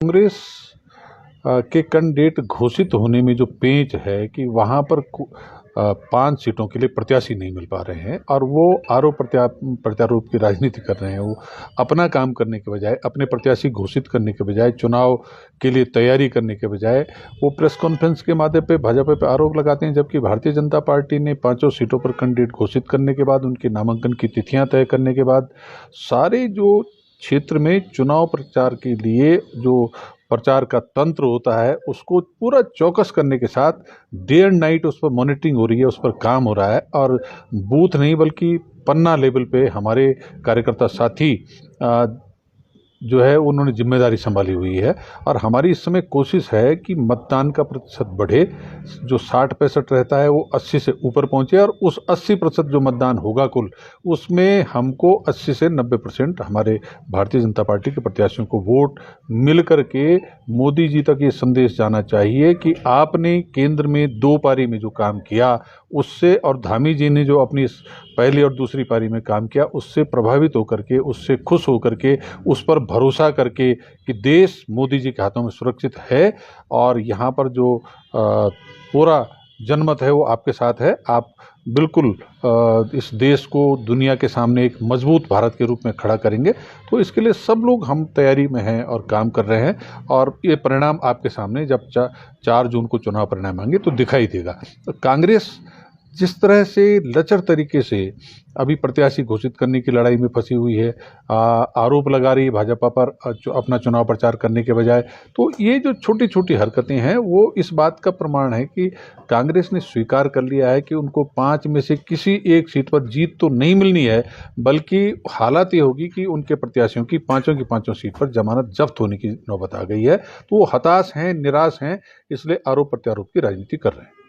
कांग्रेस के कैंडिडेट घोषित होने में जो पेंच है कि वहाँ पर 5 सीटों के लिए प्रत्याशी नहीं मिल पा रहे हैं और वो आरोप प्रत्यारोप की राजनीति कर रहे हैं। वो अपना काम करने के बजाय, अपने प्रत्याशी घोषित करने के बजाय, चुनाव के लिए तैयारी करने के बजाय वो प्रेस कॉन्फ्रेंस के माध्यम पे भाजपा पे आरोप लगाते हैं। जबकि भारतीय जनता पार्टी ने 5 सीटों पर कैंडिडेट घोषित करने के बाद, उनके नामांकन की तिथियां तय करने के बाद, सारे जो क्षेत्र में चुनाव प्रचार के लिए जो प्रचार का तंत्र होता है उसको पूरा चौकस करने के साथ डे एंड नाइट उस पर मॉनिटरिंग हो रही है, उस पर काम हो रहा है। और बूथ नहीं बल्कि पन्ना लेवल पे हमारे कार्यकर्ता साथी जो है उन्होंने जिम्मेदारी संभाली हुई है। और हमारी इस समय कोशिश है कि मतदान का प्रतिशत बढ़े, जो 60-65 रहता है वो 80 से ऊपर पहुंचे और उस 80% जो मतदान होगा कुल, उसमें हमको 80 से 90% हमारे भारतीय जनता पार्टी के प्रत्याशियों को वोट मिल करके मोदी जी तक ये संदेश जाना चाहिए कि आपने केंद्र में 2 पारी में जो काम किया उससे, और धामी जी ने जो अपनी पहली और दूसरी पारी में काम किया उससे प्रभावित होकर के, उससे खुश होकर के, उस पर भरोसा करके कि देश मोदी जी के हाथों में सुरक्षित है और यहाँ पर जो पूरा जनमत है वो आपके साथ है। आप बिल्कुल इस देश को दुनिया के सामने एक मजबूत भारत के रूप में खड़ा करेंगे। तो इसके लिए सब लोग हम तैयारी में हैं और काम कर रहे हैं और ये परिणाम आपके सामने जब 4 जून को चुनाव परिणाम आएंगे तो दिखाई देगा। तो कांग्रेस जिस तरह से लचर तरीके से अभी प्रत्याशी घोषित करने की लड़ाई में फंसी हुई है, आरोप लगा रही है भाजपा पर अपना चुनाव प्रचार करने के बजाय, तो ये जो छोटी छोटी हरकतें हैं वो इस बात का प्रमाण है कि कांग्रेस ने स्वीकार कर लिया है कि उनको 5 में से किसी एक सीट पर जीत तो नहीं मिलनी है, बल्कि हालात ये होगी कि उनके प्रत्याशियों की पांचों सीट पर जमानत जब्त होने की नौबत आ गई है। तो वो हताश हैं, निराश हैं, इसलिए आरोप प्रत्यारोप की राजनीति कर रहे हैं।